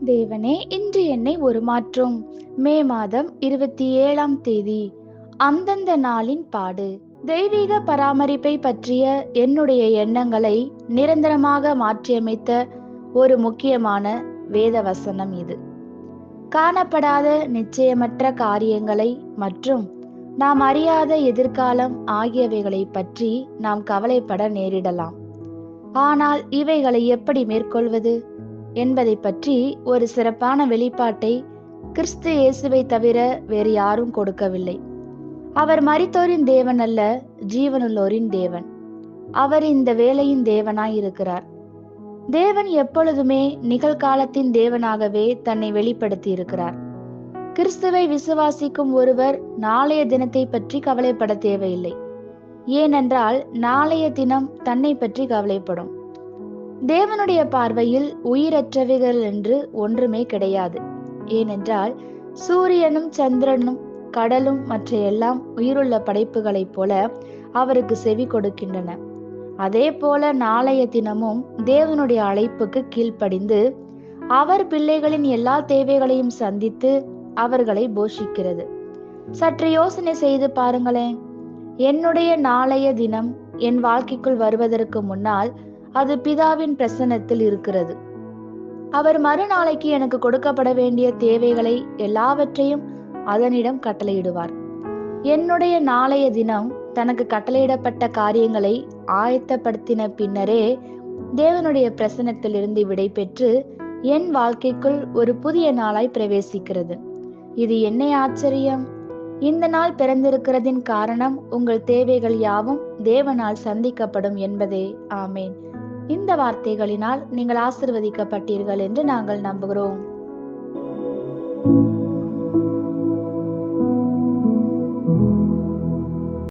தேவனே, இன்று என்னை உருமாற்றும். மே மாதம் 27ஆம் தேதி. அந்தந்த நாளின் பாடு. தெய்வீக பராமரிப்பை பற்றிய என்னுடைய எண்ணங்களை நிரந்தரமாக மாற்றியமைத்த ஒரு முக்கியமான வேத வசனம் இது. காணப்படாத நிச்சயமற்ற காரியங்களை மற்றும் நாம் அறியாத எதிர்காலம் ஆகியவைகளை பற்றி நாம் கவலைப்பட நேரிடலாம். ஆனால் இவைகளை எப்படி மேற்கொள்வது என்பதை பற்றி ஒரு சிறப்பான வெளிப்பாட்டை கிறிஸ்து இயேசுவை தவிர வேறு யாரும் கொடுக்கவில்லை. அவர் மரித்தோரின் தேவன் அல்ல, ஜீவனுள்ளோரின் தேவன். அவர் இந்த வேளையின் தேவனாய் இருக்கிறார். தேவன் எப்பொழுதுமே நிகழ்காலத்தின் தேவனாகவே தன்னை வெளிப்படுத்தி இருக்கிறார். கிறிஸ்துவை விசுவாசிக்கும் ஒருவர் நாளைய தினத்தை பற்றி கவலைப்பட தேவையில்லை. ஏனென்றால் நாளைய தினம் தன்னை பற்றி கவலைப்படும். தேவனுடைய பார்வையில் உயிரற்றவைகள் என்று ஒன்றுமே கிடையாது. ஏனென்றால் சூரியனும் சந்திரனும் கடலும் மற்ற எல்லாம் உயிருள்ள படைப்புகளைப் போல அவருக்கு செவி கொடுக்கின்றன. அதே போல நாளைய தினமும் தேவனுடைய அழைப்புக்கு கீழ்ப்படிந்து அவர் பிள்ளைகளின் எல்லா தேவைகளையும் சந்தித்து அவர்களை போஷிக்கிறது. சற்று யோசனை செய்து பாருங்களேன். என்னுடைய நாளைய தினம் என் வாழ்க்கைக்குள் வருவதற்கு முன்னால் அது பிதாவின் பிரசன்னத்தில் இருக்கிறது. அவர் மறுநாளைக்கு எனக்கு கொடுக்கப்பட வேண்டிய தேவைகளை எல்லாவற்றையும் அதனிடம் கட்டளையிடுவார். என்னுடைய நாளைய தினம் தனக்கு கட்டளையிடப்பட்ட காரியங்களை ஆயத்தப்படுத்தின பின்னரே தேவனுடைய பிரசன்னத்திலிருந்து விடை பெற்று என் வாழ்க்கைக்குள் ஒரு புதிய நாளாய் பிரவேசிக்கிறது. இது என்ன ஆச்சரியம்! இந்த நாள் பிறந்திருக்கிறதின் காரணம் உங்கள் தேவைகள் யாவும் தேவனால் சந்திக்கப்படும் என்பதே. ஆமேன். இந்த வார்த்தைகளினால் நீங்கள் ஆசீர்வதிக்கப்பட்டீர்கள் என்று நாங்கள் நம்புகிறோம்.